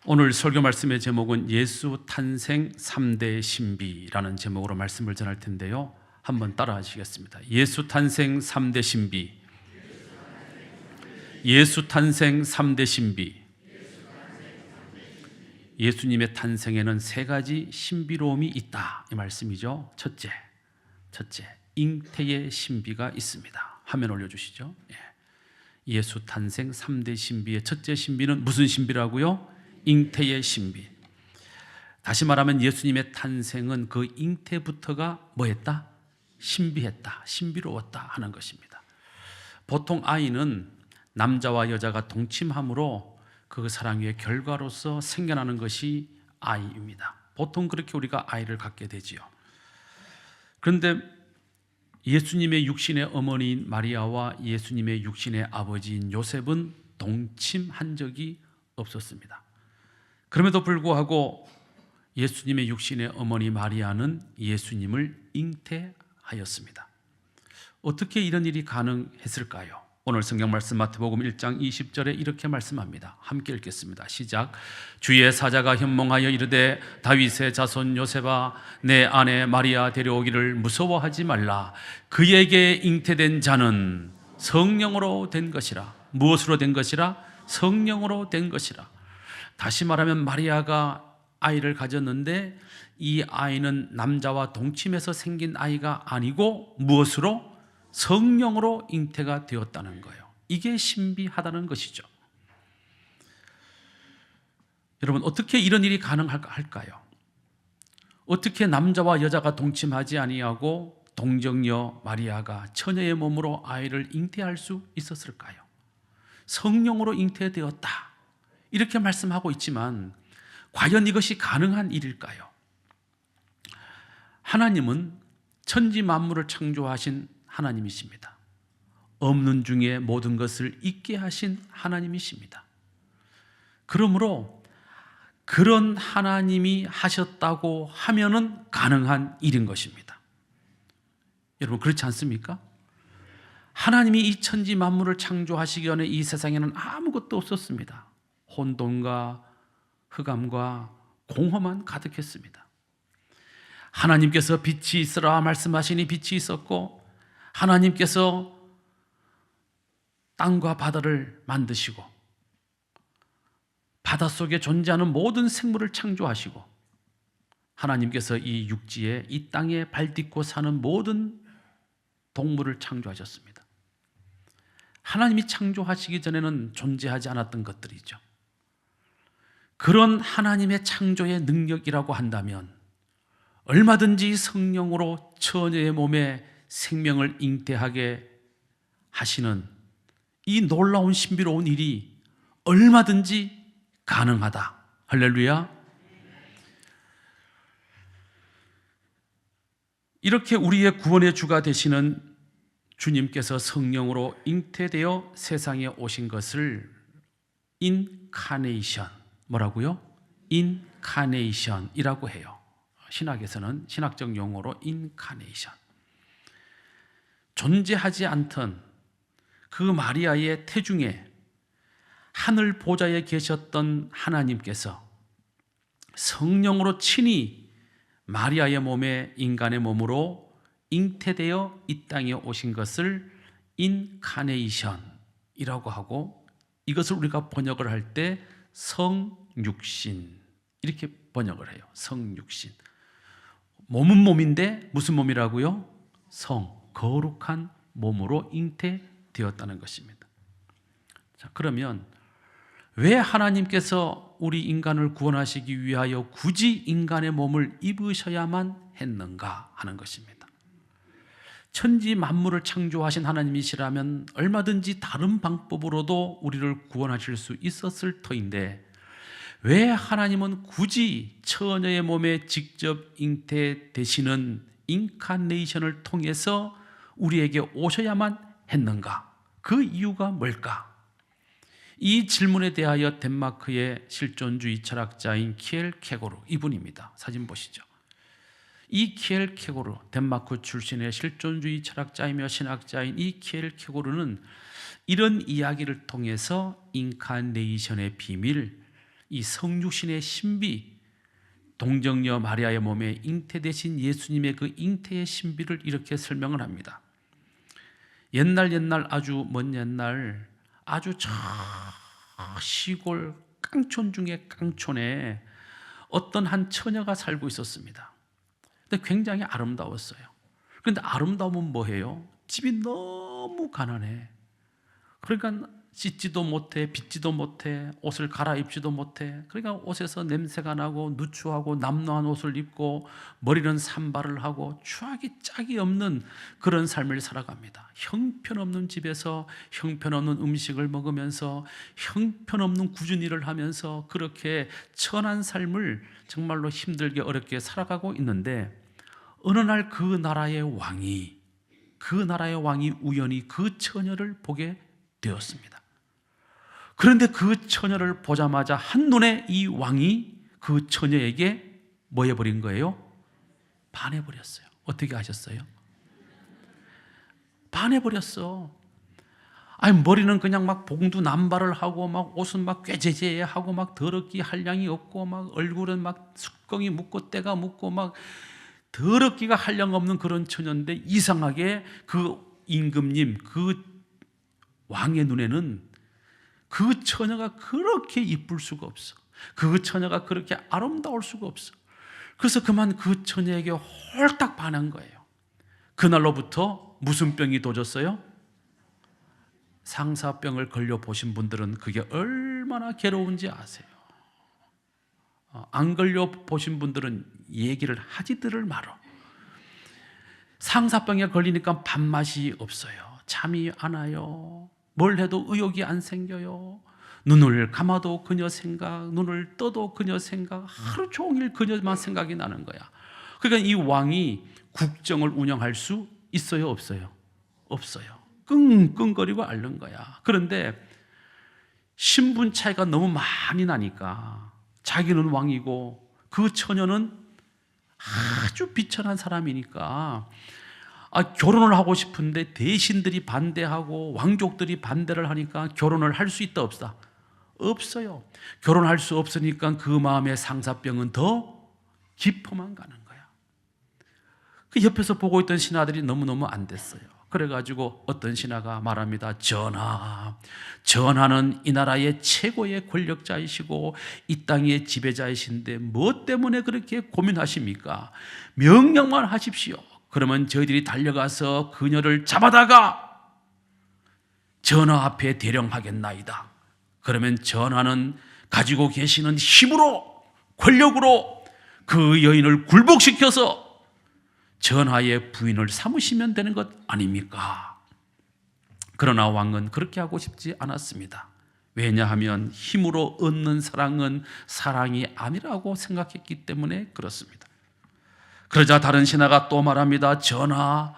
오늘 설교 말씀의 제목은 예수 탄생 3대 신비라는 제목으로 말씀을 전할 텐데요, 한번 따라 하시겠습니다. 예수 탄생 3대 신비. 예수 탄생 3대 신비. 예수님의 탄생에는 세 가지 신비로움이 있다, 이 말씀이죠. 첫째, 잉태의 신비가 있습니다. 화면 올려주시죠. 예수 탄생 3대 신비의 첫째 신비는 무슨 신비라고요? 잉태의 신비. 다시 말하면 예수님의 탄생은 그 잉태부터가 뭐했다? 신비했다, 신비로웠다 하는 것입니다. 보통 아이는 남자와 여자가 동침함으로 그 사랑의 결과로서 생겨나는 것이 아이입니다. 보통 그렇게 우리가 아이를 갖게 되지요. 그런데 예수님의 육신의 어머니인 마리아와 예수님의 육신의 아버지인 요셉은 동침한 적이 없었습니다. 그럼에도 불구하고 예수님의 육신의 어머니 마리아는 예수님을 잉태하였습니다. 어떻게 이런 일이 가능했을까요? 오늘 성경 말씀 마태복음 1장 20절에 이렇게 말씀합니다. 함께 읽겠습니다. 시작. 주의 사자가 현몽하여 이르되 다윗의 자손 요셉아, 내 아내 마리아 데려오기를 무서워하지 말라. 그에게 잉태된 자는 성령으로 된 것이라. 무엇으로 된 것이라? 성령으로 된 것이라. 다시 말하면 마리아가 아이를 가졌는데 이 아이는 남자와 동침해서 생긴 아이가 아니고 무엇으로? 성령으로 잉태가 되었다는 거예요. 이게 신비하다는 것이죠. 여러분, 어떻게 이런 일이 가능할까요? 어떻게 남자와 여자가 동침하지 아니하고 동정녀 마리아가 처녀의 몸으로 아이를 잉태할 수 있었을까요? 성령으로 잉태되었다, 이렇게 말씀하고 있지만 과연 이것이 가능한 일일까요? 하나님은 천지 만물을 창조하신 하나님이십니다. 없는 중에 모든 것을 있게 하신 하나님이십니다. 그러므로 그런 하나님이 하셨다고 하면은 가능한 일인 것입니다. 여러분, 그렇지 않습니까? 하나님이 이 천지 만물을 창조하시기 전에 이 세상에는 아무것도 없었습니다. 혼돈과 흑암과 공허만 가득했습니다. 하나님께서 빛이 있으라 말씀하시니 빛이 있었고, 하나님께서 땅과 바다를 만드시고 바닷속에 존재하는 모든 생물을 창조하시고, 하나님께서 이 육지에, 이 땅에 발 딛고 사는 모든 동물을 창조하셨습니다. 하나님이 창조하시기 전에는 존재하지 않았던 것들이죠. 그런 하나님의 창조의 능력이라고 한다면 얼마든지 성령으로 처녀의 몸에 생명을 잉태하게 하시는 이 놀라운 신비로운 일이 얼마든지 가능하다. 할렐루야. 이렇게 우리의 구원의 주가 되시는 주님께서 성령으로 잉태되어 세상에 오신 것을 인카네이션, 뭐라고요? 인카네이션이라고 해요. 신학에서는 신학적 용어로 인카네이션. 존재하지 않던 그 마리아의 태중에 하늘 보좌에 계셨던 하나님께서 성령으로 친히 마리아의 몸에, 인간의 몸으로 잉태되어 이 땅에 오신 것을 인카네이션이라고 하고, 이것을 우리가 번역을 할 때 성육신, 이렇게 번역을 해요. 성육신. 몸은 몸인데 무슨 몸이라고요? 거룩한 몸으로 잉태되었다는 것입니다. 자, 그러면 왜 하나님께서 우리 인간을 구원하시기 위하여 굳이 인간의 몸을 입으셔야만 했는가 하는 것입니다. 천지 만물을 창조하신 하나님이시라면 얼마든지 다른 방법으로도 우리를 구원하실 수 있었을 터인데, 왜 하나님은 굳이 처녀의 몸에 직접 잉태되시는 인카네이션을 통해서 우리에게 오셔야만 했는가? 그 이유가 뭘까? 이 질문에 대하여 덴마크의 실존주의 철학자인 키엘케고르, 이분입니다. 사진 보시죠. 이 키엘케고르, 덴마크 출신의 실존주의 철학자이며 신학자인 이 키엘케고르는 이런 이야기를 통해서 인카네이션의 비밀, 이 성육신의 신비, 동정녀 마리아의 몸에 잉태되신 예수님의 그 잉태의 신비를 이렇게 설명을 합니다. 옛날 아주 먼 옛날 아주 저 시골 깡촌 중에 깡촌에 어떤 한 처녀가 살고 있었습니다. 근데 굉장히 아름다웠어요. 그런데 아름다움은 뭐예요? 집이 너무 가난해. 그러니까 씻지도 못해, 빚지도 못해, 옷을 갈아입지도 못해. 그러니까 옷에서 냄새가 나고 누추하고 남루한 옷을 입고 머리는 산발을 하고 추하기 짝이 없는 그런 삶을 살아갑니다. 형편없는 집에서 형편없는 음식을 먹으면서 형편없는 굳은 일을 하면서 그렇게 천한 삶을 정말로 힘들게 어렵게 살아가고 있는데, 어느 날 그 나라의 왕이 우연히 그 처녀를 보게 되었습니다. 그런데 그 처녀를 보자마자 한눈에 이 왕이 그 처녀에게 뭐 해버린 거예요? 반해버렸어요. 어떻게 하셨어요? 반해버렸어. 아니, 머리는 그냥 막 봉두 남발을 하고 막 옷은 막 꾀제제하고 막 더럽기 한량이 없고 막 얼굴은 막 숟껑이 묻고 때가 묻고 막 더럽기가 한량 없는 그런 처녀인데, 이상하게 그 임금님, 그 왕의 눈에는 그 처녀가 그렇게 이쁠 수가 없어. 그 처녀가 그렇게 아름다울 수가 없어. 그래서 그만 그 처녀에게 홀딱 반한 거예요. 그날로부터 무슨 병이 도졌어요? 상사병을 걸려보신 분들은 그게 얼마나 괴로운지 아세요. 안 걸려보신 분들은 얘기를 하지들을 말어. 상사병에 걸리니까 밥맛이 없어요. 잠이 안 와요. 뭘 해도 의욕이 안 생겨요. 눈을 감아도 그녀 생각, 눈을 떠도 그녀 생각, 하루 종일 그녀만 생각이 나는 거야. 그러니까 이 왕이 국정을 운영할 수 있어요, 없어요? 없어요. 끙끙거리고 앓는 거야. 그런데 신분 차이가 너무 많이 나니까 자기는 왕이고 그 처녀는 아주 비천한 사람이니까 결혼을 하고 싶은데 대신들이 반대하고 왕족들이 반대를 하니까 결혼을 할 수 있다 없다? 없어요. 결혼할 수 없으니까 그 마음의 상사병은 더 깊어만 가는 거야. 그 옆에서 보고 있던 신하들이 너무너무 안 됐어요. 그래가지고 어떤 신하가 말합니다. 전하는 이 나라의 최고의 권력자이시고 이 땅의 지배자이신데 뭐 때문에 그렇게 고민하십니까? 명령만 하십시오. 그러면 저희들이 달려가서 그녀를 잡아다가 전하 앞에 대령하겠나이다. 그러면 전하는 가지고 계시는 힘으로, 권력으로 그 여인을 굴복시켜서 전하의 부인을 삼으시면 되는 것 아닙니까? 그러나 왕은 그렇게 하고 싶지 않았습니다. 왜냐하면 힘으로 얻는 사랑은 사랑이 아니라고 생각했기 때문에 그렇습니다. 그러자 다른 신하가 또 말합니다. 전하,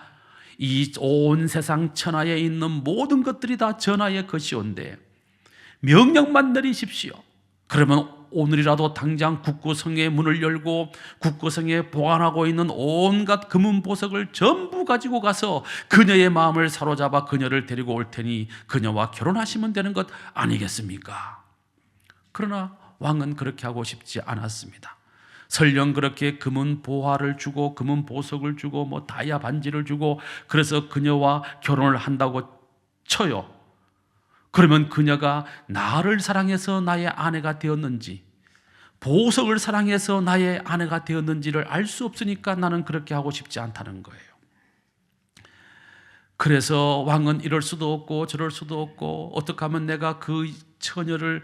이 온 세상 천하에 있는 모든 것들이 다 전하의 것이온데 명령만 내리십시오. 그러면 오늘이라도 당장 국고성의 문을 열고 국고성에 보관하고 있는 온갖 금은 보석을 전부 가지고 가서 그녀의 마음을 사로잡아 그녀를 데리고 올 테니 그녀와 결혼하시면 되는 것 아니겠습니까? 그러나 왕은 그렇게 하고 싶지 않았습니다. 설령 그렇게 금은 보화를 주고 금은 보석을 주고 뭐 다이아 반지를 주고 그래서 그녀와 결혼을 한다고 쳐요. 그러면 그녀가 나를 사랑해서 나의 아내가 되었는지 보석을 사랑해서 나의 아내가 되었는지를 알 수 없으니까 나는 그렇게 하고 싶지 않다는 거예요. 그래서 왕은 이럴 수도 없고 저럴 수도 없고 어떻게 하면 내가 그녀를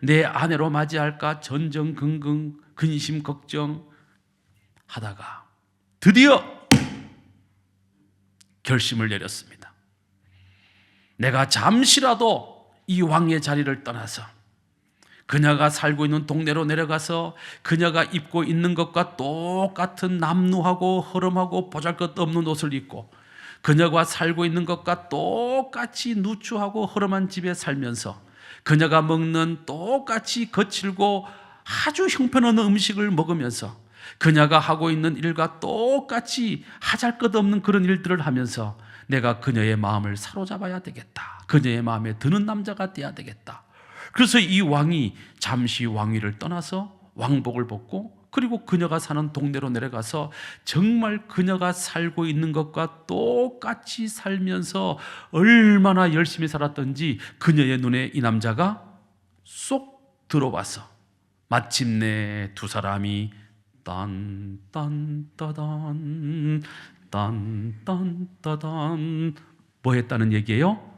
내 아내로 맞이할까 전전긍긍 근심 걱정 하다가 드디어 결심을 내렸습니다. 내가 잠시라도 이 왕의 자리를 떠나서 그녀가 살고 있는 동네로 내려가서 그녀가 입고 있는 것과 똑같은 남루하고 허름하고 보잘것없는 옷을 입고 그녀가 살고 있는 것과 똑같이 누추하고 허름한 집에 살면서 그녀가 먹는 똑같이 거칠고 아주 형편없는 음식을 먹으면서 그녀가 하고 있는 일과 똑같이 하잘것없는 그런 일들을 하면서 내가 그녀의 마음을 사로잡아야 되겠다. 그녀의 마음에 드는 남자가 돼야 되겠다. 그래서 이 왕이 잠시 왕위를 떠나서 왕복을 벗고 그리고 그녀가 사는 동네로 내려가서 정말 그녀가 살고 있는 것과 똑같이 살면서 얼마나 열심히 살았던지 그녀의 눈에 이 남자가 쏙 들어와서 마침내 두 사람이 딴딴따단 딴딴따단 뭐 했다는 얘기예요?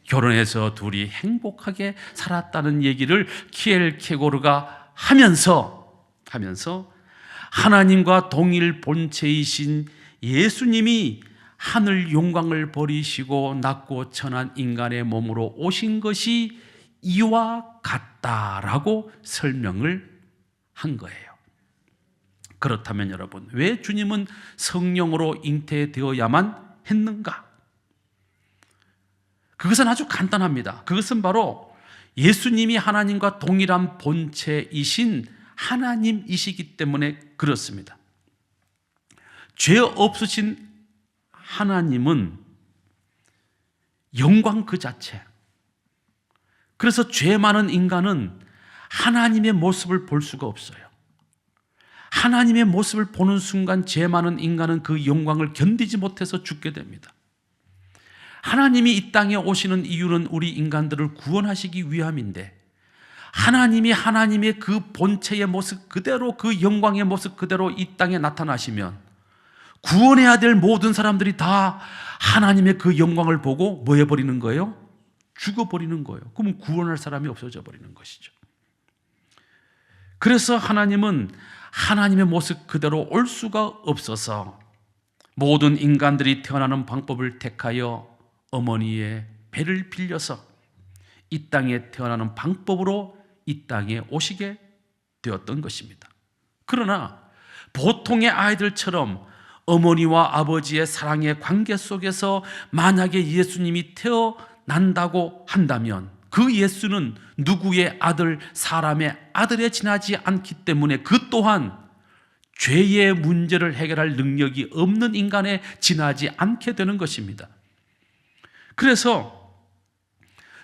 결혼해서 둘이 행복하게 살았다는 얘기를 키엘케고르가 하면서 하나님과 동일 본체이신 예수님이 하늘 영광을 버리시고 낮고 천한 인간의 몸으로 오신 것이 이와 같다라고 설명을 한 거예요. 그렇다면 여러분, 왜 주님은 성령으로 잉태되어야만 했는가? 그것은 아주 간단합니다. 그것은 바로 예수님이 하나님과 동일한 본체이신 하나님이시기 때문에 그렇습니다. 죄 없으신 하나님은 영광 그 자체. 그래서 죄 많은 인간은 하나님의 모습을 볼 수가 없어요. 하나님의 모습을 보는 순간 죄 많은 인간은 그 영광을 견디지 못해서 죽게 됩니다. 하나님이 이 땅에 오시는 이유는 우리 인간들을 구원하시기 위함인데, 하나님이 하나님의 그 본체의 모습 그대로, 그 영광의 모습 그대로 이 땅에 나타나시면 구원해야 될 모든 사람들이 다 하나님의 그 영광을 보고 뭐 해버리는 거예요? 죽어버리는 거예요. 그러면 구원할 사람이 없어져 버리는 것이죠. 그래서 하나님은 하나님의 모습 그대로 올 수가 없어서 모든 인간들이 태어나는 방법을 택하여 어머니의 배를 빌려서 이 땅에 태어나는 방법으로 이 땅에 오시게 되었던 것입니다. 그러나 보통의 아이들처럼 어머니와 아버지의 사랑의 관계 속에서 만약에 예수님이 태어난다고 한다면 그 예수는 누구의 아들, 사람의 아들에 지나지 않기 때문에 그 또한 죄의 문제를 해결할 능력이 없는 인간에 지나지 않게 되는 것입니다. 그래서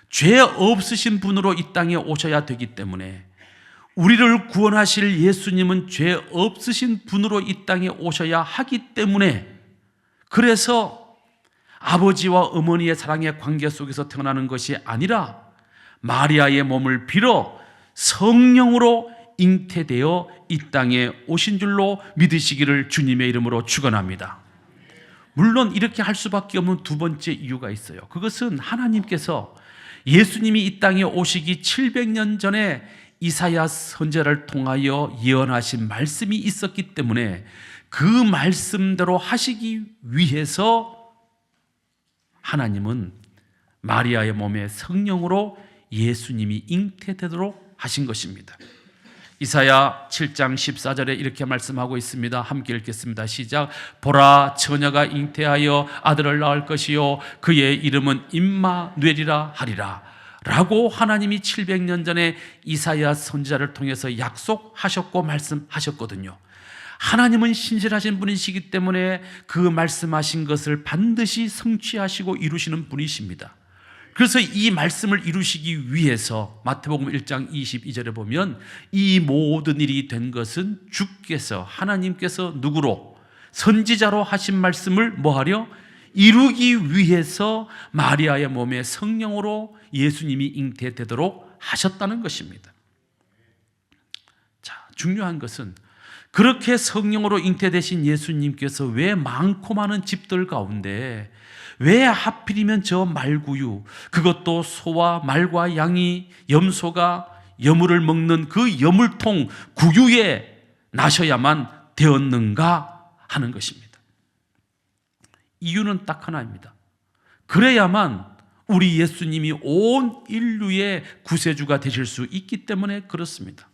죄 없으신 분으로 이 땅에 오셔야 되기 때문에 우리를 구원하실 예수님은 죄 없으신 분으로 이 땅에 오셔야 하기 때문에, 그래서 아버지와 어머니의 사랑의 관계 속에서 태어나는 것이 아니라 마리아의 몸을 빌어 성령으로 잉태되어 이 땅에 오신 줄로 믿으시기를 주님의 이름으로 축원합니다. 물론 이렇게 할 수밖에 없는 두 번째 이유가 있어요. 그것은 하나님께서 예수님이 이 땅에 오시기 700년 전에 이사야 선지자를 통하여 예언하신 말씀이 있었기 때문에 그 말씀대로 하시기 위해서 하나님은 마리아의 몸에 성령으로 예수님이 잉태되도록 하신 것입니다. 이사야 7장 14절에 이렇게 말씀하고 있습니다. 함께 읽겠습니다. 시작. 보라, 처녀가 잉태하여 아들을 낳을 것이요 그의 이름은 임마누엘이라 하리라 라고 하나님이 700년 전에 이사야 선지자를 통해서 약속하셨고 말씀하셨거든요. 하나님은 신실하신 분이시기 때문에 그 말씀하신 것을 반드시 성취하시고 이루시는 분이십니다. 그래서 이 말씀을 이루시기 위해서 마태복음 1장 22절에 보면 이 모든 일이 된 것은 주께서, 하나님께서 누구로? 선지자로 하신 말씀을 뭐하려? 이루기 위해서 마리아의 몸에 성령으로 예수님이 잉태되도록 하셨다는 것입니다. 자, 중요한 것은 그렇게 성령으로 잉태되신 예수님께서 왜 많고 많은 집들 가운데 왜 하필이면 저 말구유, 그것도 소와 말과 양이, 염소가 여물을 먹는 그 여물통 구유에 나셔야만 되었는가 하는 것입니다. 이유는 딱 하나입니다. 그래야만 우리 예수님이 온 인류의 구세주가 되실 수 있기 때문에 그렇습니다.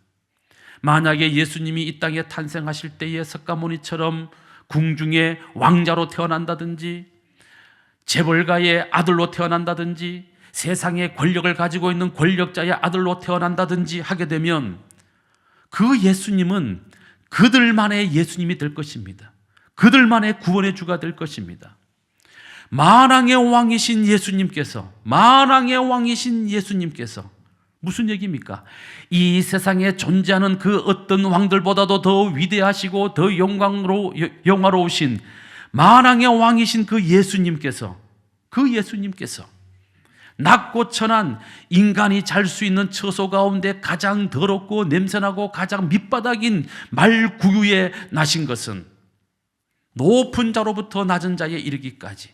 만약에 예수님이 이 땅에 탄생하실 때에 석가모니처럼 궁중의 왕자로 태어난다든지 재벌가의 아들로 태어난다든지 세상의 권력을 가지고 있는 권력자의 아들로 태어난다든지 하게 되면 그 예수님은 그들만의 예수님이 될 것입니다. 그들만의 구원의 주가 될 것입니다. 만왕의 왕이신 예수님께서 무슨 얘기입니까? 이 세상에 존재하는 그 어떤 왕들보다도 더 위대하시고 더 영화로우신 만왕의 왕이신 그 예수님께서 낮고 천한 인간이 잘 수 있는 처소 가운데 가장 더럽고 냄새나고 가장 밑바닥인 말구유에 나신 것은 높은 자로부터 낮은 자에 이르기까지,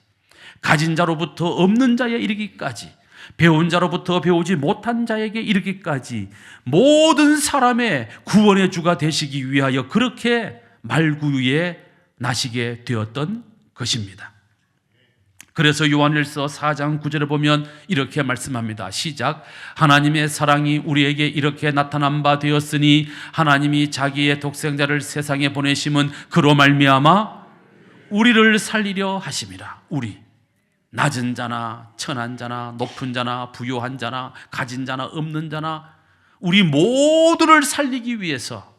가진 자로부터 없는 자에 이르기까지, 배운 자로부터 배우지 못한 자에게 이르기까지 모든 사람의 구원의 주가 되시기 위하여 그렇게 말구유에 나시게 되었던 것입니다. 그래서 요한일서 4장 9절에 보면 이렇게 말씀합니다. 시작. 하나님의 사랑이 우리에게 이렇게 나타난 바 되었으니 하나님이 자기의 독생자를 세상에 보내심은 그로 말미암아 우리를 살리려 하심이라. 우리, 낮은 자나 천한 자나 높은 자나 부유한 자나 가진 자나 없는 자나 우리 모두를 살리기 위해서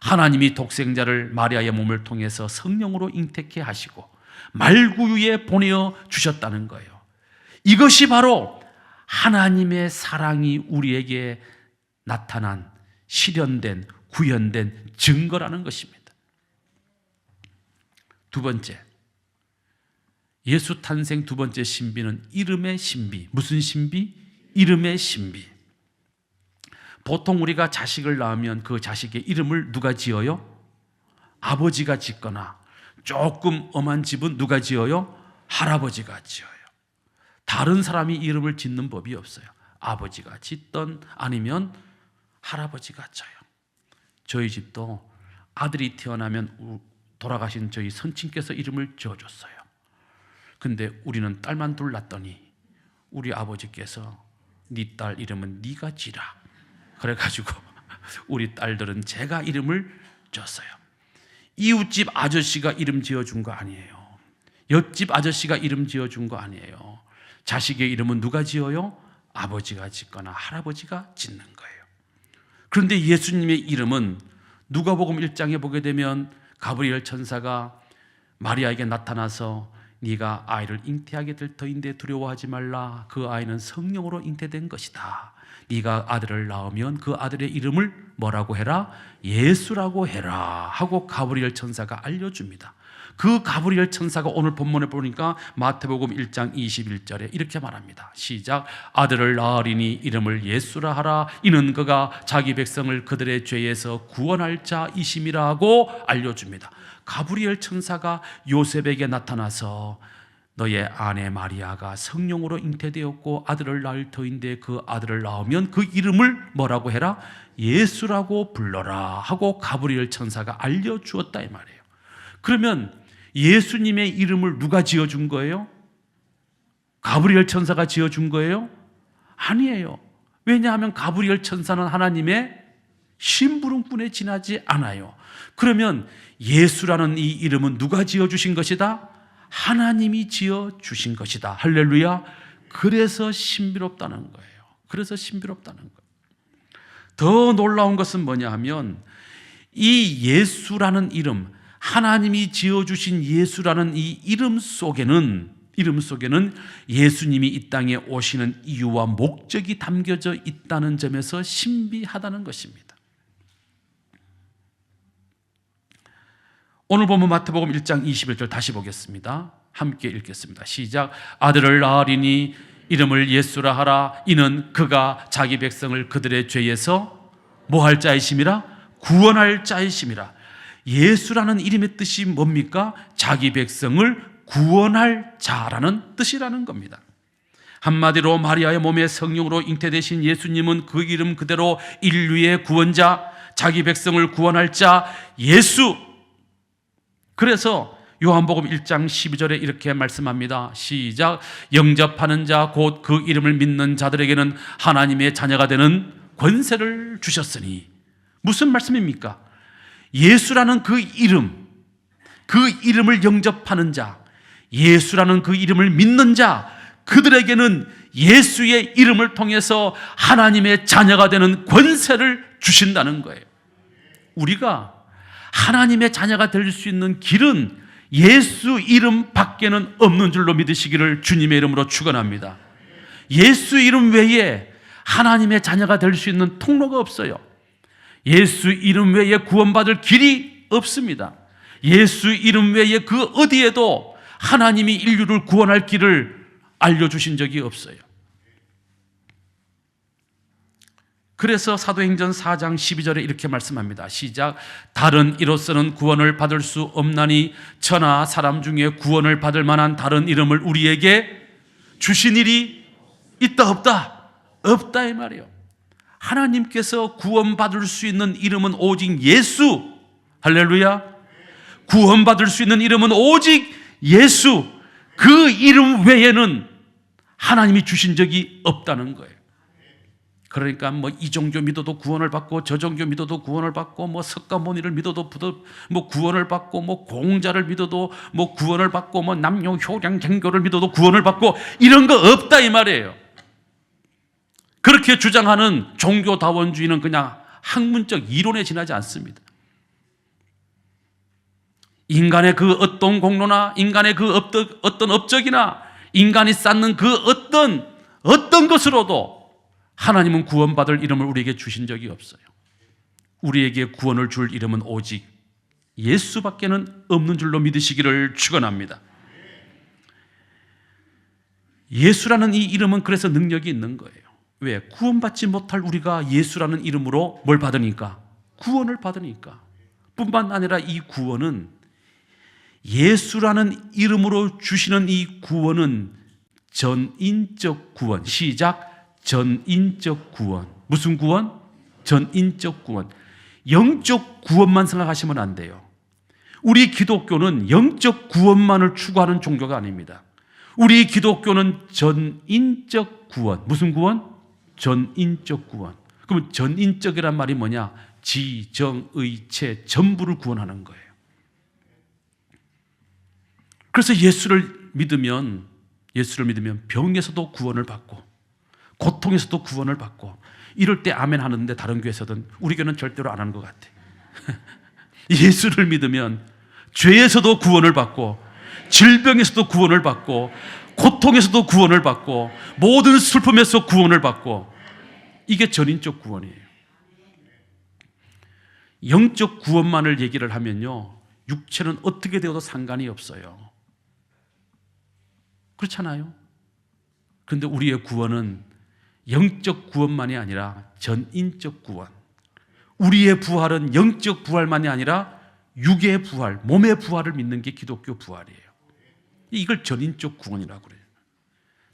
하나님이 독생자를 마리아의 몸을 통해서 성령으로 잉태케 하시고 말구유에 보내어 주셨다는 거예요. 이것이 바로 하나님의 사랑이 우리에게 나타난, 실현된, 구현된 증거라는 것입니다. 두 번째, 예수 탄생 두 번째 신비는 이름의 신비. 무슨 신비? 이름의 신비. 보통 우리가 자식을 낳으면 그 자식의 이름을 누가 지어요? 아버지가 짓거나 조금 엄한 집은 누가 지어요? 할아버지가 지어요. 다른 사람이 이름을 짓는 법이 없어요. 아버지가 짓던 아니면 할아버지가 져요. 저희 집도 아들이 태어나면 돌아가신 저희 선친께서 이름을 지어줬어요. 근데 우리는 딸만 둘 낳았더니 우리 아버지께서 네 딸 이름은 네가 지라 그래가지고 우리 딸들은 제가 이름을 줬어요. 이웃집 아저씨가 이름 지어준 거 아니에요. 옆집 아저씨가 이름 지어준 거 아니에요. 자식의 이름은 누가 지어요? 아버지가 짓거나 할아버지가 짓는 거예요. 그런데 예수님의 이름은 누가복음 1장에 보게 되면 가브리엘 천사가 마리아에게 나타나서 네가 아이를 잉태하게 될 터인데 두려워하지 말라. 그 아이는 성령으로 잉태된 것이다. 네가 아들을 낳으면 그 아들의 이름을 뭐라고 해라? 예수라고 해라 하고 가브리엘 천사가 알려줍니다. 그 가브리엘 천사가 오늘 본문에 보니까 마태복음 1장 21절에 이렇게 말합니다. 시작. 아들을 낳으리니 이름을 예수라 하라. 이는 그가 자기 백성을 그들의 죄에서 구원할 자이심이라 하고 알려줍니다. 가브리엘 천사가 요셉에게 나타나서 너의 아내 마리아가 성령으로 잉태되었고 아들을 낳을 터인데 그 아들을 낳으면 그 이름을 뭐라고 해라? 예수라고 불러라 하고 가브리엘 천사가 알려주었다 이 말이에요. 그러면 예수님의 이름을 누가 지어준 거예요? 가브리엘 천사가 지어준 거예요? 아니에요. 왜냐하면 가브리엘 천사는 하나님의 심부름꾼에 지나지 않아요. 그러면 예수라는 이 이름은 누가 지어주신 것이다? 하나님이 지어주신 것이다. 할렐루야. 그래서 신비롭다는 거예요. 그래서 신비롭다는 거예요. 더 놀라운 것은 뭐냐 하면 이 예수라는 이름, 하나님이 지어주신 예수라는 이 이름 속에는 예수님이 이 땅에 오시는 이유와 목적이 담겨져 있다는 점에서 신비하다는 것입니다. 오늘 보면 마태복음 1장 21절 다시 보겠습니다. 함께 읽겠습니다. 시작. 아들을 낳으리니 이름을 예수라 하라. 이는 그가 자기 백성을 그들의 죄에서 뭐 할 자이심이라? 구원할 자이심이라. 예수라는 이름의 뜻이 뭡니까? 자기 백성을 구원할 자라는 뜻이라는 겁니다. 한마디로 마리아의 몸에 성령으로 잉태되신 예수님은 그 이름 그대로 인류의 구원자, 자기 백성을 구원할 자 예수. 그래서 요한복음 1장 12절에 이렇게 말씀합니다. 시작. 영접하는 자 곧 그 이름을 믿는 자들에게는 하나님의 자녀가 되는 권세를 주셨으니. 무슨 말씀입니까? 예수라는 그 이름을 영접하는 자, 예수라는 그 이름을 믿는 자, 그들에게는 예수의 이름을 통해서 하나님의 자녀가 되는 권세를 주신다는 거예요. 우리가 하나님의 자녀가 될 수 있는 길은 예수 이름 밖에는 없는 줄로 믿으시기를 주님의 이름으로 축원합니다. 예수 이름 외에 하나님의 자녀가 될 수 있는 통로가 없어요. 예수 이름 외에 구원받을 길이 없습니다. 예수 이름 외에 그 어디에도 하나님이 인류를 구원할 길을 알려주신 적이 없어요. 그래서 사도행전 4장 12절에 이렇게 말씀합니다. 시작. 다른 이로서는 구원을 받을 수 없나니 천하 사람 중에 구원을 받을 만한 다른 이름을 우리에게 주신 일이 있다 없다? 없다 이 말이에요. 하나님께서 구원받을 수 있는 이름은 오직 예수. 할렐루야. 구원받을 수 있는 이름은 오직 예수. 그 이름 외에는 하나님이 주신 적이 없다는 거예요. 그러니까 뭐 이 종교 믿어도 구원을 받고 저 종교 믿어도 구원을 받고 뭐 석가모니를 믿어도 뭐 구원을 받고 뭐 공자를 믿어도 뭐 구원을 받고 뭐 남녀 효량 갱교를 믿어도 구원을 받고 이런 거 없다 이 말이에요. 그렇게 주장하는 종교다원주의는 그냥 학문적 이론에 지나지 않습니다. 인간의 그 어떤 공로나 인간의 그 어떤 업적이나 인간이 쌓는 그 어떤 것으로도 하나님은 구원받을 이름을 우리에게 주신 적이 없어요. 우리에게 구원을 줄 이름은 오직 예수밖에는 없는 줄로 믿으시기를 축원합니다. 예수라는 이 이름은 그래서 능력이 있는 거예요. 왜? 구원받지 못할 우리가 예수라는 이름으로 뭘 받으니까? 구원을 받으니까. 뿐만 아니라 이 구원은 예수라는 이름으로 주시는 이 구원은 전인적 구원. 시작. 전인적 구원. 무슨 구원? 전인적 구원. 영적 구원만 생각하시면 안 돼요. 우리 기독교는 영적 구원만을 추구하는 종교가 아닙니다. 우리 기독교는 전인적 구원. 무슨 구원? 전인적 구원. 그럼 전인적이란 말이 뭐냐? 지, 정, 의, 체 전부를 구원하는 거예요. 그래서 예수를 믿으면 병에서도 구원을 받고 고통에서도 구원을 받고 이럴 때 아멘 하는데 다른 교회에서는 우리 교회는 절대로 안 하는 것 같아. 예수를 믿으면 죄에서도 구원을 받고 질병에서도 구원을 받고 고통에서도 구원을 받고 모든 슬픔에서 구원을 받고 이게 전인적 구원이에요. 영적 구원만을 얘기를 하면요, 육체는 어떻게 되어도 상관이 없어요. 그렇잖아요. 그런데 우리의 구원은 영적 구원만이 아니라 전인적 구원. 우리의 부활은 영적 부활만이 아니라 육의 부활, 몸의 부활을 믿는 게 기독교 부활이에요. 이걸 전인적 구원이라고 그래요.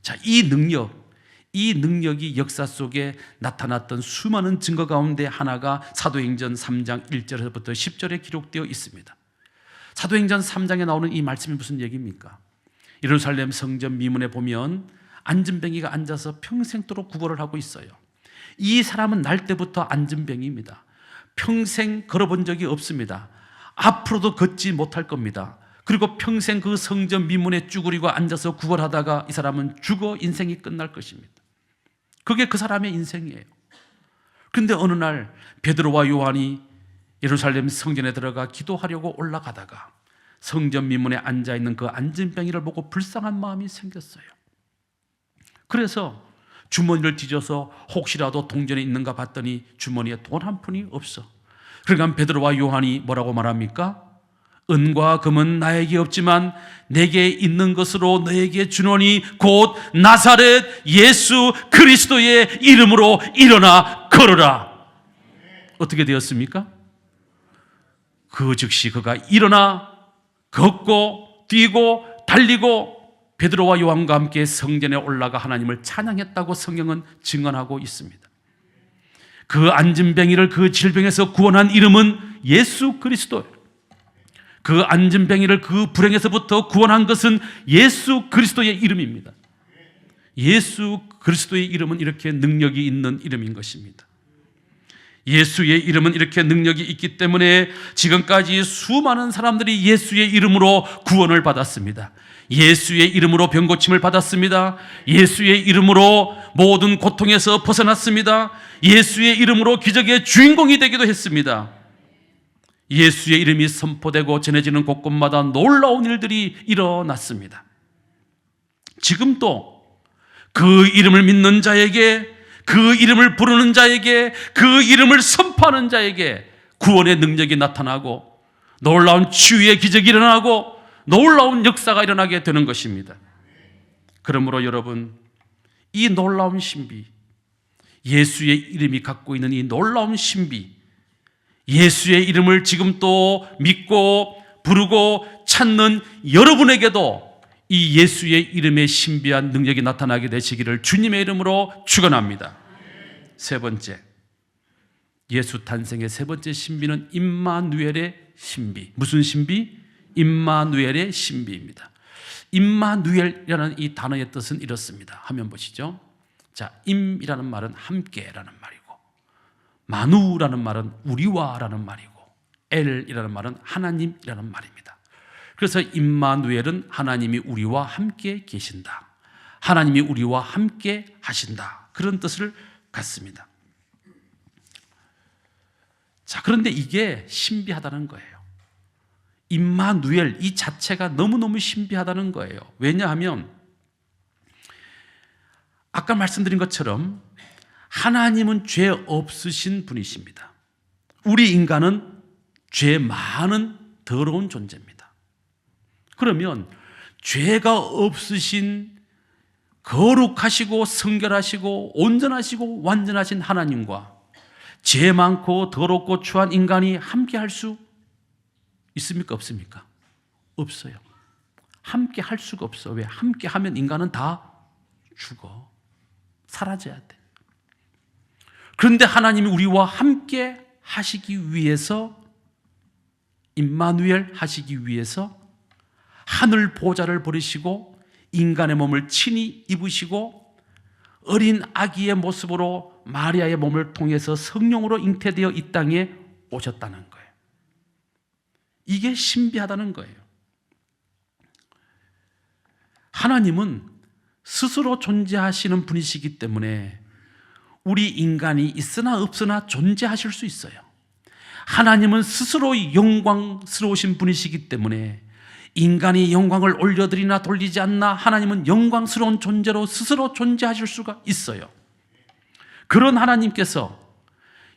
자, 이 능력이 역사 속에 나타났던 수많은 증거 가운데 하나가 사도행전 3장 1절에서부터 10절에 기록되어 있습니다. 사도행전 3장에 나오는 이 말씀이 무슨 얘기입니까? 예루살렘 성전 미문에 보면 안진뱅이가 앉아서 평생도록 구걸을 하고 있어요. 이 사람은 날 때부터 안진뱅이입니다. 평생 걸어본 적이 없습니다. 앞으로도 걷지 못할 겁니다. 그리고 평생 그 성전 미문에 쭈그리고 앉아서 구걸하다가 이 사람은 죽어 인생이 끝날 것입니다. 그게 그 사람의 인생이에요. 그런데 어느 날 베드로와 요한이 예루살렘 성전에 들어가 기도하려고 올라가다가 성전 미문에 앉아있는 그 안진뱅이를 보고 불쌍한 마음이 생겼어요. 그래서 주머니를 뒤져서 혹시라도 동전이 있는가 봤더니 주머니에 돈 한 푼이 없어. 그러니까 베드로와 요한이 뭐라고 말합니까? 은과 금은 나에게 없지만 내게 있는 것으로 너에게 주노니 곧 나사렛 예수 그리스도의 이름으로 일어나 걸어라. 어떻게 되었습니까? 그 즉시 그가 일어나 걷고 뛰고 달리고 베드로와 요한과 함께 성전에 올라가 하나님을 찬양했다고 성경은 증언하고 있습니다. 그 안진뱅이를 그 질병에서 구원한 이름은 예수 그리스도예요. 그 안진뱅이를 그 불행에서부터 구원한 것은 예수 그리스도의 이름입니다. 예수 그리스도의 이름은 이렇게 능력이 있는 이름인 것입니다. 예수의 이름은 이렇게 능력이 있기 때문에 지금까지 수많은 사람들이 예수의 이름으로 구원을 받았습니다. 예수의 이름으로 병고침을 받았습니다. 예수의 이름으로 모든 고통에서 벗어났습니다. 예수의 이름으로 기적의 주인공이 되기도 했습니다. 예수의 이름이 선포되고 전해지는 곳곳마다 놀라운 일들이 일어났습니다. 지금도 그 이름을 믿는 자에게 그 이름을 부르는 자에게, 그 이름을 선포하는 자에게 구원의 능력이 나타나고 놀라운 치유의 기적이 일어나고 놀라운 역사가 일어나게 되는 것입니다. 그러므로 여러분, 이 놀라운 신비, 예수의 이름이 갖고 있는 이 놀라운 신비, 예수의 이름을 지금 또 믿고 부르고 찾는 여러분에게도 이 예수의 이름의 신비한 능력이 나타나게 되시기를 주님의 이름으로 축원합니다. 세 번째, 예수 탄생의 세 번째 신비는 임마누엘의 신비. 무슨 신비? 임마누엘의 신비입니다. 임마누엘이라는 이 단어의 뜻은 이렇습니다. 화면 보시죠. 자, 임이라는 말은 함께라는 말이고, 마누라는 말은 우리와라는 말이고, 엘이라는 말은 하나님이라는 말입니다. 그래서 임마누엘은 하나님이 우리와 함께 계신다, 하나님이 우리와 함께 하신다, 그런 뜻을 갖습니다. 자, 그런데 이게 신비하다는 거예요. 임마누엘 이 자체가 너무너무 신비하다는 거예요. 왜냐하면 아까 말씀드린 것처럼 하나님은 죄 없으신 분이십니다. 우리 인간은 죄 많은 더러운 존재입니다. 그러면 죄가 없으신 거룩하시고 성결하시고 온전하시고 완전하신 하나님과 죄 많고 더럽고 추한 인간이 함께 할 수 있습니까? 없습니까? 없어요. 함께 할 수가 없어. 왜? 함께 하면 인간은 다 죽어. 사라져야 돼. 그런데 하나님이 우리와 함께 하시기 위해서, 임마누엘 하시기 위해서 하늘 보좌를 버리시고 인간의 몸을 친히 입으시고 어린 아기의 모습으로 마리아의 몸을 통해서 성령으로 잉태되어 이 땅에 오셨다는 거예요. 이게 신비하다는 거예요. 하나님은 스스로 존재하시는 분이시기 때문에 우리 인간이 있으나 없으나 존재하실 수 있어요. 하나님은 스스로 영광스러우신 분이시기 때문에 인간이 영광을 올려드리나 돌리지 않나 하나님은 영광스러운 존재로 스스로 존재하실 수가 있어요. 그런 하나님께서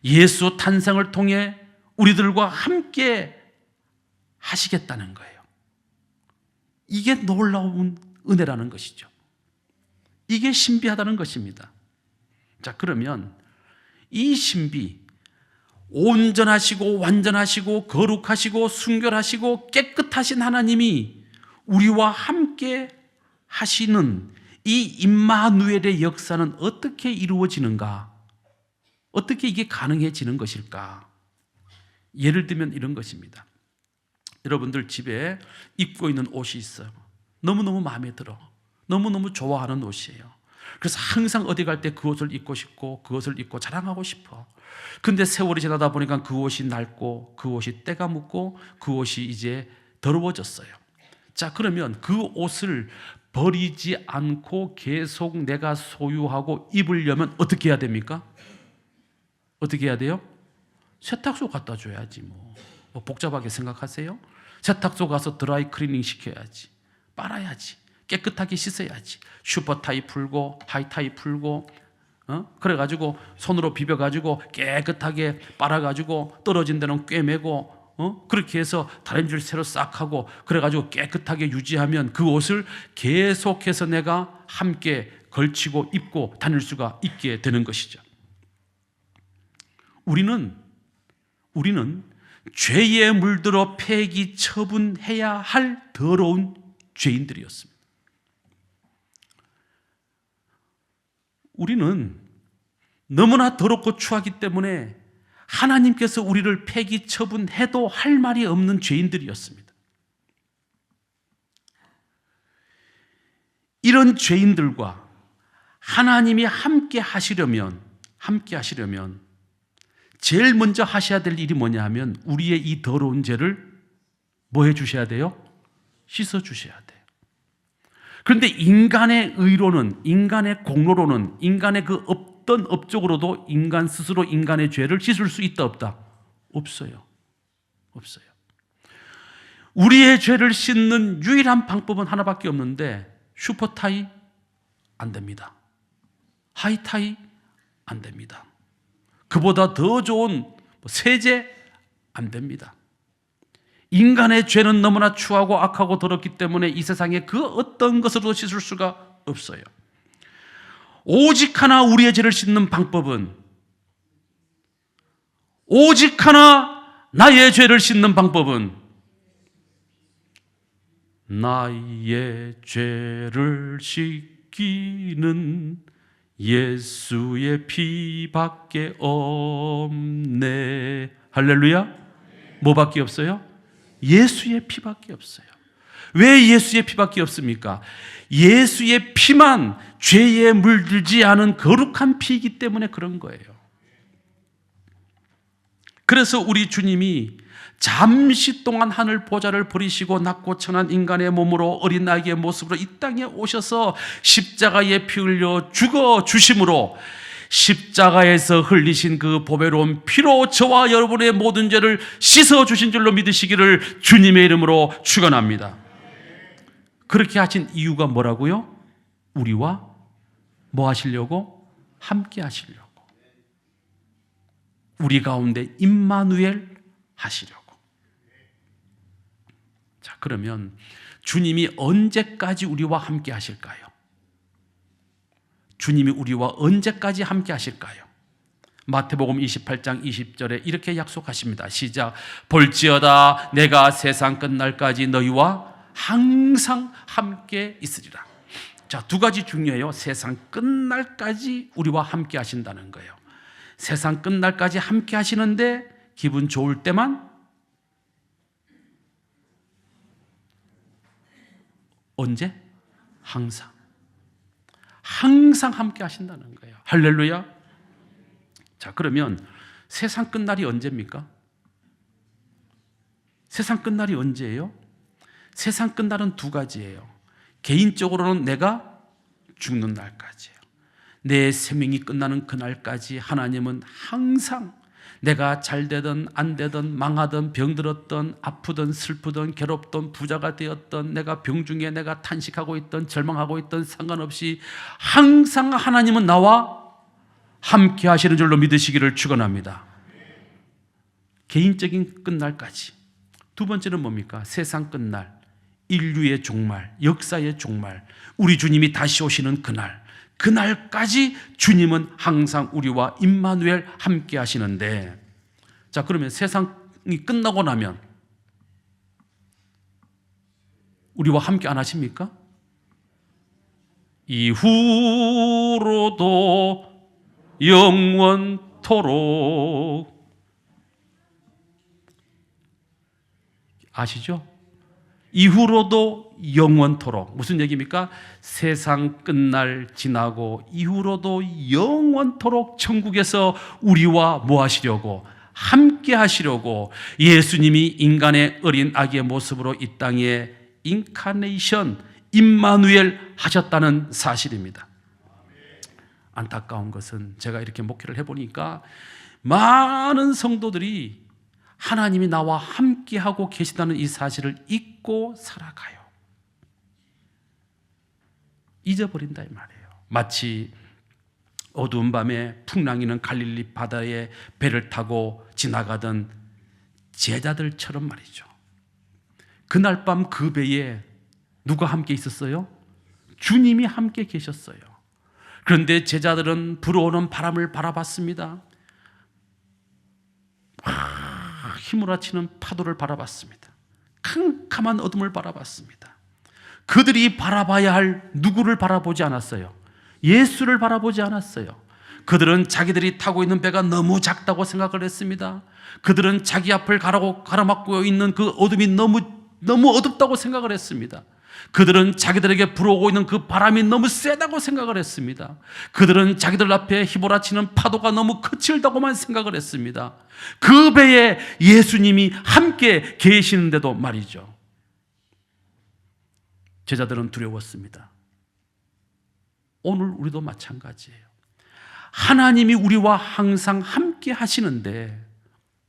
예수 탄생을 통해 우리들과 함께 하시겠다는 거예요. 이게 놀라운 은혜라는 것이죠. 이게 신비하다는 것입니다. 자, 그러면 이 신비, 온전하시고 완전하시고 거룩하시고 순결하시고 깨끗하신 하나님이 우리와 함께 하시는 이 임마누엘의 역사는 어떻게 이루어지는가? 어떻게 이게 가능해지는 것일까? 예를 들면 이런 것입니다. 여러분들 집에 입고 있는 옷이 있어요. 너무너무 마음에 들어. 너무너무 좋아하는 옷이에요. 그래서 항상 어디 갈 때 그 옷을 입고 싶고 그 옷을 입고 자랑하고 싶어. 근데 세월이 지나다 보니까 그 옷이 낡고 그 옷이 때가 묻고 그 옷이 이제 더러워졌어요. 자, 그러면 그 옷을 버리지 않고 계속 내가 소유하고 입으려면 어떻게 해야 됩니까? 어떻게 해야 돼요? 세탁소 갖다 줘야지. 뭐 복잡하게 생각하세요? 세탁소 가서 드라이 클리닝 시켜야지. 빨아야지. 깨끗하게 씻어야지. 슈퍼타이 풀고 하이타이 풀고 그래가지고 손으로 비벼가지고 깨끗하게 빨아가지고 떨어진 데는 꿰매고 그렇게 해서 다림질 새로 싹 하고 그래가지고 깨끗하게 유지하면 그 옷을 계속해서 내가 함께 걸치고 입고 다닐 수가 있게 되는 것이죠. 우리는 죄에 물들어 폐기 처분해야 할 더러운 죄인들이었습니다. 우리는 너무나 더럽고 추하기 때문에 하나님께서 우리를 폐기 처분해도 할 말이 없는 죄인들이었습니다. 이런 죄인들과 하나님이 함께 하시려면 제일 먼저 하셔야 될 일이 뭐냐 하면 우리의 이 더러운 죄를 뭐 해 주셔야 돼요? 씻어 주셔야 돼요. 그런데 인간의 의로는, 인간의 공로로는, 인간의 그 어떤 업적으로도 인간 스스로 인간의 죄를 씻을 수 있다 없다? 없어요. 없어요. 우리의 죄를 씻는 유일한 방법은 하나밖에 없는데 슈퍼타이 안 됩니다. 하이타이 안 됩니다. 그보다 더 좋은 세제 안 됩니다. 인간의 죄는 너무나 추하고 악하고 더럽기 때문에 이 세상에 그 어떤 것으로도 씻을 수가 없어요. 오직 하나 우리의 죄를 씻는 방법은, 오직 하나 나의 죄를 씻는 방법은 나의 죄를 씻기는 예수의 피밖에 없네. 할렐루야. 뭐밖에 없어요? 예수의 피밖에 없어요. 왜 예수의 피밖에 없습니까? 예수의 피만 죄에 물들지 않은 거룩한 피이기 때문에 그런 거예요. 그래서 우리 주님이 잠시 동안 하늘 보좌를 버리시고 낮고 천한 인간의 몸으로 어린 아기의 모습으로 이 땅에 오셔서 십자가에 피 흘려 죽어 주심으로 십자가에서 흘리신 그 보배로운 피로 저와 여러분의 모든 죄를 씻어 주신 줄로 믿으시기를 주님의 이름으로 축원합니다. 그렇게 하신 이유가 뭐라고요? 우리와 뭐 하시려고? 함께 하시려고. 우리 가운데 임마누엘 하시려고. 자, 그러면 주님이 언제까지 우리와 함께 하실까요? 주님이 우리와 언제까지 함께 하실까요? 마태복음 28장 20절에 이렇게 약속하십니다. 시작. 볼지어다 내가 세상 끝날까지 너희와 항상 함께 있으리라. 자, 두 가지 중요해요. 세상 끝날까지 우리와 함께 하신다는 거예요. 세상 끝날까지 함께 하시는데 기분 좋을 때만, 언제? 항상. 항상 함께 하신다는 거예요. 할렐루야. 자, 그러면 세상 끝날이 언제입니까? 세상 끝날이 언제예요? 세상 끝날은 두 가지예요. 개인적으로는 내가 죽는 날까지예요. 내 생명이 끝나는 그날까지 하나님은 항상 내가 잘 되든 안 되든 망하든 병들었든 아프든 슬프든 괴롭든 부자가 되었든 내가 병중에 내가 탄식하고 있든 절망하고 있든 상관없이 항상 하나님은 나와 함께 하시는 줄로 믿으시기를 축원합니다. 개인적인 끝날까지. 두 번째는 뭡니까? 세상 끝날, 인류의 종말, 역사의 종말, 우리 주님이 다시 오시는 그날, 그날까지 주님은 항상 우리와 임마누엘 함께 하시는데, 자, 그러면 세상이 끝나고 나면 우리와 함께 안 하십니까? 이후로도 영원토록. 아시죠? 이후로도 영원토록. 무슨 얘기입니까? 세상 끝날 지나고 이후로도 영원토록 천국에서 우리와 뭐 하시려고? 함께 하시려고 예수님이 인간의 어린 아기의 모습으로 이 땅에 인카네이션, 임마누엘 하셨다는 사실입니다. 안타까운 것은 제가 이렇게 목회를 해보니까 많은 성도들이 하나님이 나와 함께하고 계시다는 이 사실을 잊고 살아가요. 잊어버린다 이 말이에요. 마치 어두운 밤에 풍랑이는 갈릴리 바다에 배를 타고 지나가던 제자들처럼 말이죠. 그날 밤 그 배에 누가 함께 있었어요? 주님이 함께 계셨어요. 그런데 제자들은 불어오는 바람을 바라봤습니다. 휘몰아치는 파도를 바라봤습니다. 캄캄한 어둠을 바라봤습니다. 그들이 바라봐야 할 누구를 바라보지 않았어요. 예수를 바라보지 않았어요. 그들은 자기들이 타고 있는 배가 너무 작다고 생각을 했습니다. 그들은 자기 앞을 가로막고 있는 그 어둠이 너무 어둡다고 생각을 했습니다. 그들은 자기들에게 불어오고 있는 그 바람이 너무 세다고 생각을 했습니다. 그들은 자기들 앞에 휘몰아치는 파도가 너무 거칠다고만 생각을 했습니다. 그 배에 예수님이 함께 계시는데도 말이죠. 제자들은 두려웠습니다. 오늘 우리도 마찬가지예요. 하나님이 우리와 항상 함께 하시는데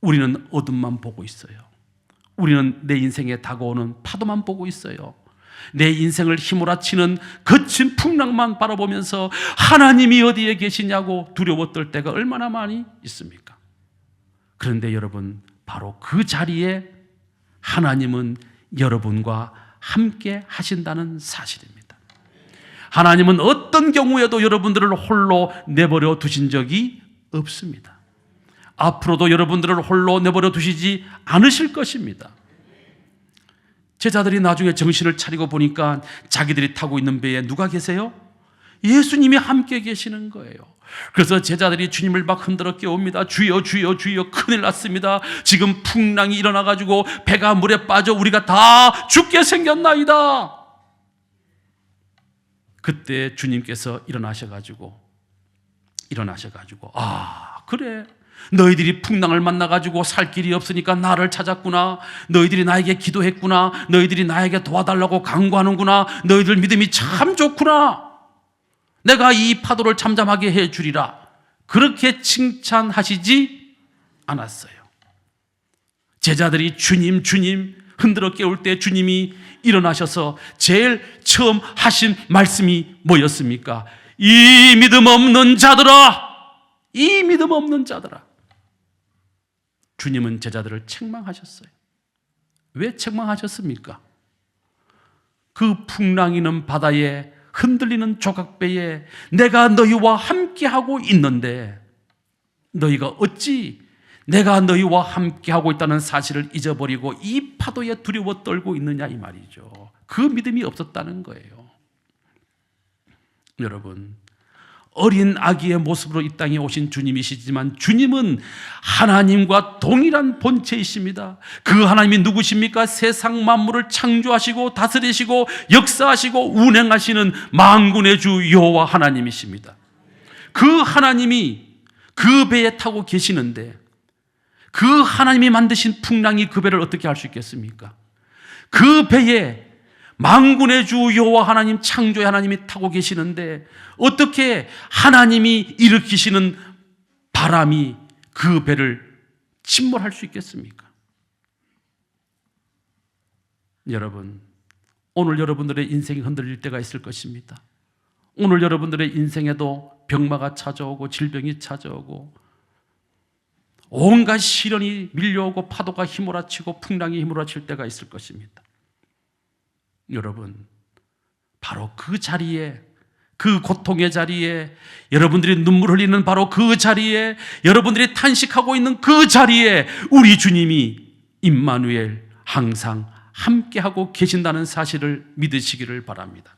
우리는 어둠만 보고 있어요. 우리는 내 인생에 다가오는 파도만 보고 있어요. 내 인생을 휘몰아치는 거친 풍랑만 바라보면서 하나님이 어디에 계시냐고 두려워 떨 때가 얼마나 많이 있습니까? 그런데 여러분, 바로 그 자리에 하나님은 여러분과 함께 하신다는 사실입니다. 하나님은 어떤 경우에도 여러분들을 홀로 내버려 두신 적이 없습니다. 앞으로도 여러분들을 홀로 내버려 두시지 않으실 것입니다. 제자들이 나중에 정신을 차리고 보니까 자기들이 타고 있는 배에 누가 계세요? 예수님이 함께 계시는 거예요. 그래서 제자들이 주님을 막 흔들어 깨웁니다. 주여, 주여, 주여, 큰일 났습니다. 지금 풍랑이 일어나가지고 배가 물에 빠져 우리가 다 죽게 생겼나이다. 그때 주님께서 일어나셔가지고 그래, 너희들이 풍랑을 만나가지고 살 길이 없으니까 나를 찾았구나. 너희들이 나에게 기도했구나. 너희들이 나에게 도와달라고 간구하는구나. 너희들 믿음이 참 좋구나. 내가 이 파도를 잠잠하게 해주리라. 그렇게 칭찬하시지 않았어요. 제자들이 주님, 주님 흔들어 깨울 때 주님이 일어나셔서 제일 처음 하신 말씀이 뭐였습니까? 이 믿음 없는 자들아, 이 믿음 없는 자들아. 주님은 제자들을 책망하셨어요. 왜 책망하셨습니까? 그 풍랑이는 바다에 흔들리는 조각배에 내가 너희와 함께하고 있는데 너희가 어찌 내가 너희와 함께하고 있다는 사실을 잊어버리고 이 파도에 두려워 떨고 있느냐, 이 말이죠. 그 믿음이 없었다는 거예요. 여러분, 어린 아기의 모습으로 이 땅에 오신 주님이시지만 주님은 하나님과 동일한 본체이십니다. 그 하나님이 누구십니까? 세상 만물을 창조하시고 다스리시고 역사하시고 운행하시는 만군의 주 여호와 하나님이십니다. 그 하나님이 그 배에 타고 계시는데 그 하나님이 만드신 풍랑이 그 배를 어떻게 할 수 있겠습니까? 그 배에 만군의 주 여호와 하나님, 창조의 하나님이 타고 계시는데 어떻게 하나님이 일으키시는 바람이 그 배를 침몰할 수 있겠습니까? 여러분, 오늘 여러분들의 인생이 흔들릴 때가 있을 것입니다. 오늘 여러분들의 인생에도 병마가 찾아오고 질병이 찾아오고 온갖 시련이 밀려오고 파도가 휘몰아치고 풍랑이 휘몰아칠 때가 있을 것입니다. 여러분, 바로 그 자리에, 그 고통의 자리에, 여러분들이 눈물 흘리는 바로 그 자리에, 여러분들이 탄식하고 있는 그 자리에 우리 주님이 임마누엘 항상 함께하고 계신다는 사실을 믿으시기를 바랍니다.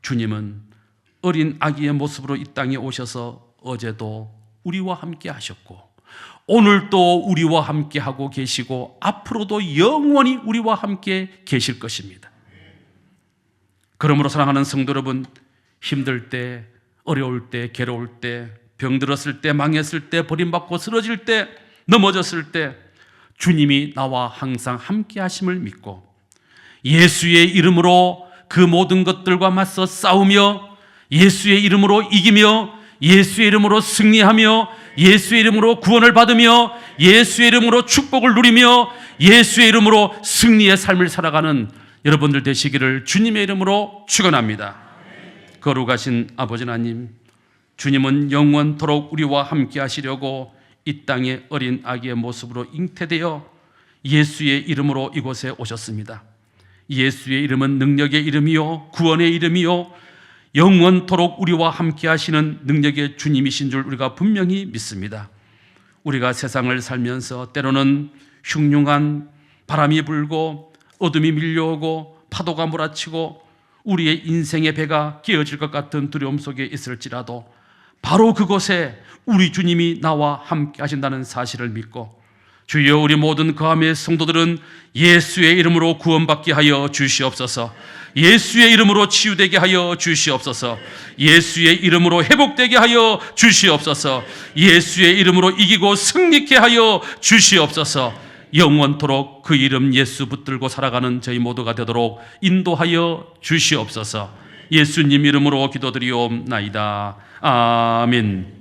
주님은 어린 아기의 모습으로 이 땅에 오셔서 어제도 우리와 함께 하셨고 오늘도 우리와 함께 하고 계시고 앞으로도 영원히 우리와 함께 계실 것입니다. 그러므로 사랑하는 성도 여러분, 힘들 때, 어려울 때, 괴로울 때, 병들었을 때, 망했을 때, 버림받고 쓰러질 때, 넘어졌을 때 주님이 나와 항상 함께 하심을 믿고 예수의 이름으로 그 모든 것들과 맞서 싸우며 예수의 이름으로 이기며 예수의 이름으로 승리하며 예수의 이름으로 구원을 받으며 예수의 이름으로 축복을 누리며 예수의 이름으로 승리의 삶을 살아가는 여러분들 되시기를 주님의 이름으로 축원합니다. 거룩하신 아버지 하나님, 주님은 영원토록 우리와 함께 하시려고 이 땅의 어린 아기의 모습으로 잉태되어 예수의 이름으로 이곳에 오셨습니다. 예수의 이름은 능력의 이름이요 구원의 이름이요 영원토록 우리와 함께 하시는 능력의 주님이신 줄 우리가 분명히 믿습니다. 우리가 세상을 살면서 때로는 흉흉한 바람이 불고 어둠이 밀려오고 파도가 몰아치고 우리의 인생의 배가 깨어질 것 같은 두려움 속에 있을지라도 바로 그곳에 우리 주님이 나와 함께 하신다는 사실을 믿고 주여, 우리 모든 거함의 성도들은 예수의 이름으로 구원받게 하여 주시옵소서. 예수의 이름으로 치유되게 하여 주시옵소서. 예수의 이름으로 회복되게 하여 주시옵소서. 예수의 이름으로 이기고 승리케 하여 주시옵소서. 영원토록 그 이름 예수 붙들고 살아가는 저희 모두가 되도록 인도하여 주시옵소서. 예수님 이름으로 기도드리옵나이다. 아멘.